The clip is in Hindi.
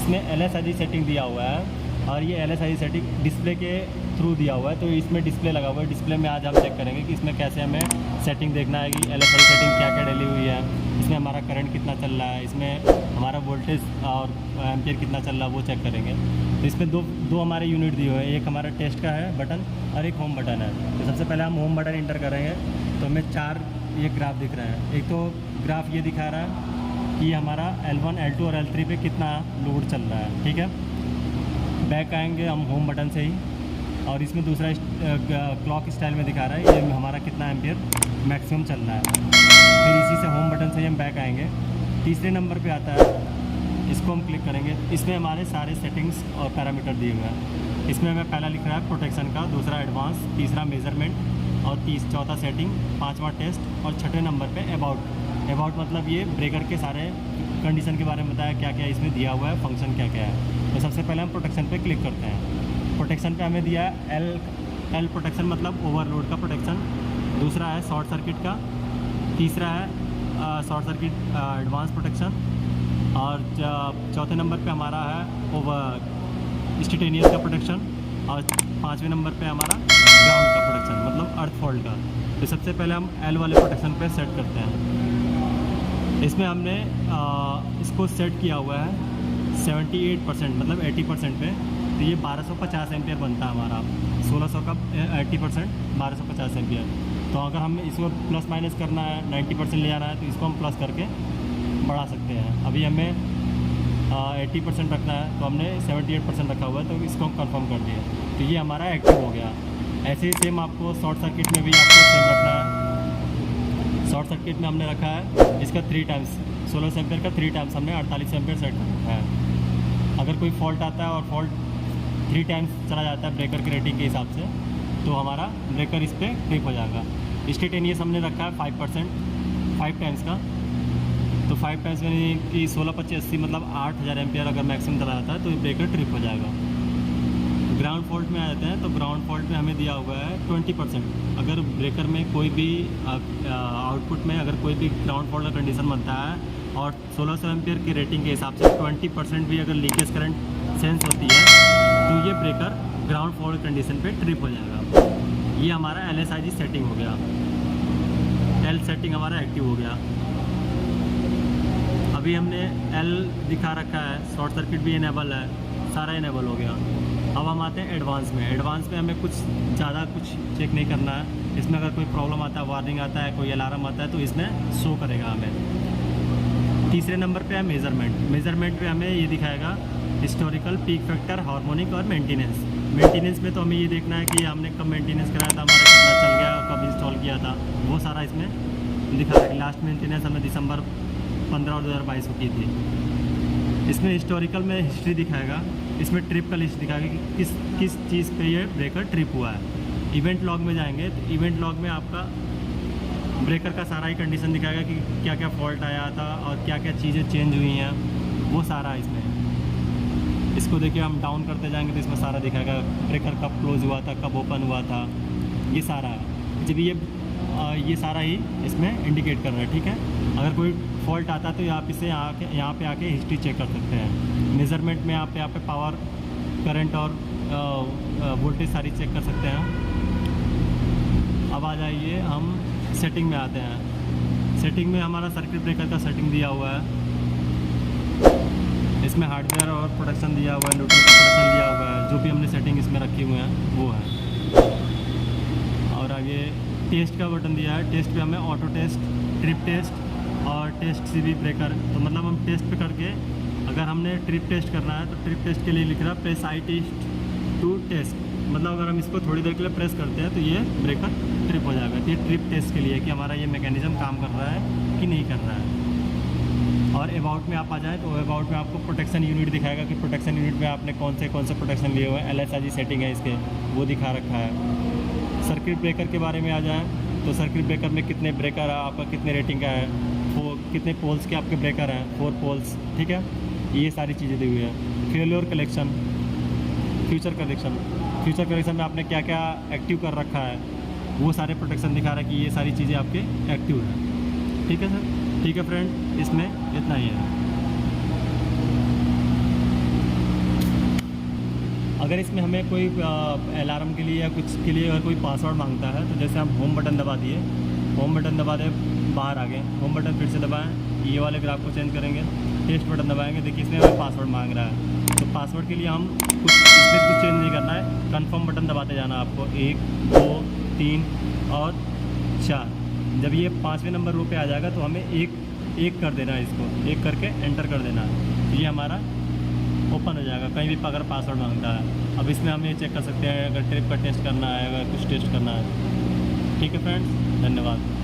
इसमें LSIG सेटिंग दिया हुआ है और ये LSIG सेटिंग डिस्प्ले के थ्रू दिया हुआ है। तो इसमें डिस्प्ले लगा हुआ है, डिस्प्ले में आज हम चेक करेंगे कि इसमें कैसे हमें सेटिंग देखना है कि LSIG सेटिंग क्या क्या डली हुई है, इसमें हमारा करंट कितना चल रहा है, इसमें हमारा वोल्टेज और एम्पियर कितना चल रहा है वो चेक करेंगे। तो इसमें दो हमारे यूनिट दिए हुए हैं, एक हमारा टेस्ट का है बटन और एक होम बटन है। तो सबसे पहले हम होम बटन इंटर करेंगे तो हमें 4 ये ग्राफ दिख रहे हैं। एक तो ग्राफ ये दिखा रहा है कि हमारा L1, L2 और L3 पे कितना लोड चल रहा है, ठीक है। बैक आएंगे हम होम बटन से ही और इसमें दूसरा क्लॉक स्टाइल में दिखा रहा है ये हमारा कितना एम्पियर मैक्सिमम चल रहा है। फिर इसी से होम बटन से ही हम बैक आएंगे। तीसरे नंबर पे आता है, इसको हम क्लिक करेंगे। इसमें हमारे सारे सेटिंग्स और पैरामीटर दिए हुए हैं। इसमें हमें पहला लिख रहा है प्रोटेक्शन का, दूसरा एडवांस, तीसरा मेजरमेंट और चौथा सेटिंग, पाँचवा टेस्ट और छठे नंबर पे अबाउट मतलब ये ब्रेकर के सारे कंडीशन के बारे में बताया क्या क्या इसमें दिया हुआ है, फंक्शन क्या क्या है। तो सबसे पहले हम प्रोटेक्शन पे क्लिक करते हैं। प्रोटेक्शन पे हमें दिया है एल प्रोटेक्शन मतलब ओवरलोड का प्रोटेक्शन, दूसरा है शॉर्ट सर्किट का, तीसरा है शॉर्ट सर्किट एडवांस प्रोटेक्शन और चौथे नंबर पे हमारा है ओवर इंस्टेंटेनियस का प्रोटेक्शन और पाँचवें नंबर पे हमारा ग्राउंड का प्रोटेक्शन मतलब अर्थ फॉल्ट का। तो सबसे पहले हम एल वाले प्रोटेक्शन पे सेट करते हैं। इसमें हमने इसको सेट किया हुआ है 78% मतलब 80% पे। तो ये 1250 एम्पियर बनता है हमारा, 1600 का 80% 1250 एम्पियर। तो अगर हम इसको प्लस माइनस करना है 90% ले जाना है तो इसको हम प्लस करके बढ़ा सकते हैं। अभी हमें 80% रखना है तो हमने 78% रखा हुआ है तो इसको हम कंफर्म कर दिए। तो ये हमारा एक्टिव हो गया। ऐसे ही सेम आपको शॉर्ट सर्किट में भी आपको सेम रखना है। शॉर्ट सर्किट में हमने रखा है इसका 3 टाइम्स 1600 एम्पियर का 3 टाइम्स हमने 48 एम्पियर सेट कर रखा है। अगर कोई फॉल्ट आता है और फॉल्ट 3 टाइम्स चला जाता है ब्रेकर की रेटिंग के हिसाब से तो हमारा ब्रेकर इस पर ट्रिप हो जाएगा। इंस्टेंटेनियस हमने रखा है 5 टाइम्स का। तो 5 टाइम्स में कि 16, 25, 80 मतलब 8000 एम्पियर अगर मैक्सिमम चला जाता है तो ये ब्रेकर ट्रिप हो जाएगा। ग्राउंड फॉल्ट में आ जाते हैं तो ग्राउंड फॉल्ट में हमें दिया हुआ है 20%। अगर ब्रेकर में कोई भी आउटपुट में अगर कोई भी ग्राउंड फॉल्ट का कंडीशन बनता है और 1600 एम्पियर की रेटिंग के हिसाब से 20% भी अगर लीकेज करंट सेंस होती है तो ये ब्रेकर ग्राउंड फॉल्ट कंडीशन पे ट्रिप हो जाएगा। ये हमारा LSIG सेटिंग हो गया, L सेटिंग हमारा एक्टिव हो गया। अभी हमने L दिखा रखा है, शॉर्ट सर्किट भी इनेबल है, सारा इनेबल हो गया। अब हम आते हैं एडवांस में। एडवांस में हमें कुछ ज़्यादा कुछ चेक नहीं करना है। इसमें अगर कोई प्रॉब्लम आता है, वार्निंग आता है, कोई अलार्म आता है तो इसमें शो करेगा हमें। तीसरे नंबर पे है मेजरमेंट। मेजरमेंट पे हमें ये दिखाएगा हिस्टोरिकल, पीक फैक्टर, हार्मोनिक और मेंटेनेंस। मेंटेनेंस में तो हमें ये देखना है कि हमने कब मेंटेनेंस कराया था, हमारा कितना चल गया और कब इंस्टॉल किया था, वो सारा इसमें दिखा रहा है। लास्ट मेंटेनेंस हमने दिसंबर 15 और 2022 को की थी। इसमें हिस्टोरिकल में हिस्ट्री दिखाएगा, इसमें ट्रिप का लिस्ट दिखाएगा कि किस चीज़ पे ये ब्रेकर ट्रिप हुआ है। इवेंट लॉग में जाएंगे तो इवेंट लॉग में आपका ब्रेकर का सारा ही कंडीशन दिखाएगा कि क्या क्या फॉल्ट आया था और क्या क्या चीज़ें चेंज हुई हैं, वो सारा इसमें। इसको देखिए हम डाउन करते जाएंगे तो इसमें सारा दिखाएगा ब्रेकर कब क्लोज हुआ था, कब ओपन हुआ था, ये सारा है। जब ये सारा ही इसमें इंडिकेट कर रहा है, ठीक है। अगर कोई फॉल्ट आता है तो आप इसे यहाँ पे आके हिस्ट्री चेक कर सकते हैं। मेज़रमेंट में आप यहाँ पे पावर, करंट और वोल्टेज सारी चेक कर सकते हैं। अब आ जाइए हम सेटिंग में आते हैं। सेटिंग में हमारा सर्किट ब्रेकर का सेटिंग दिया हुआ है। इसमें हार्डवेयर और प्रोडक्शन दिया हुआ है, न्यूट्रल का प्रोडक्शन दिया हुआ है, जो भी हमने सेटिंग इसमें रखी हुए हैं वो है। और आगे टेस्ट का बटन दिया है। टेस्ट पे हमें ऑटो टेस्ट, ट्रिप टेस्ट और टेस्ट CV ब्रेकर। तो मतलब हम टेस्ट पे करके अगर हमने ट्रिप टेस्ट करना है तो ट्रिप टेस्ट के लिए लिख रहा है press I test to test. मतलब अगर हम इसको थोड़ी देर के लिए प्रेस करते हैं तो ये ब्रेकर ट्रिप हो जाएगा। तो ये ट्रिप टेस्ट के लिए कि हमारा ये मैकेनिज़्म काम कर रहा है कि नहीं कर रहा है। और अबाउट में आप आ जाएँ तो अबाउट में आपको प्रोटेक्शन यूनिट दिखाएगा कि प्रोटेक्शन यूनिट में आपने कौन से प्रोटेक्शन लिए हुए हैं। LSIG सेटिंग है इसके, वो दिखा रखा है। सर्किट ब्रेकर के बारे में आ जाएँ तो सर्किट ब्रेकर में कितने ब्रेकर है, आपका कितने रेटिंग का है, कितने पोल्स के आपके ब्रेकर हैं, 4 पोल्स, ठीक है। ये सारी चीज़ें दी हुई है। फेल्योर कलेक्शन, फ्यूचर कलेक्शन में आपने क्या क्या एक्टिव कर रखा है वो सारे प्रोटेक्शन दिखा रहा है कि ये सारी चीज़ें आपके एक्टिव हैं, ठीक है सर। ठीक है फ्रेंड, इसमें इतना ही है। अगर इसमें हमें कोई अलार्म के लिए या कुछ के लिए अगर कोई पासवर्ड मांगता है तो जैसे हम होम बटन दबा दिए, होम बटन दबा दे, बाहर आ गए, होम बटन फिर से दबाएं, ये वाले ग्राफ को चेंज करेंगे, टेस्ट बटन दबाएंगे, देखिए इसमें हमें पासवर्ड मांग रहा है। तो पासवर्ड के लिए हम इसमें कुछ चेंज नहीं करना है, कन्फर्म बटन दबाते जाना आपको, 1 2 3 और 4। जब ये 5वें नंबर रो पे आ जाएगा तो हमें एक कर देना है, इसको एक करके एंटर कर देना है, तो ये हमारा ओपन हो जाएगा कहीं भी अगर पासवर्ड मांगता है। अब इसमें हम ये चेक कर सकते हैं अगर ट्रिप का टेस्ट करना है, अगर कुछ टेस्ट करना है। ठीक है फ्रेंड्स, धन्यवाद।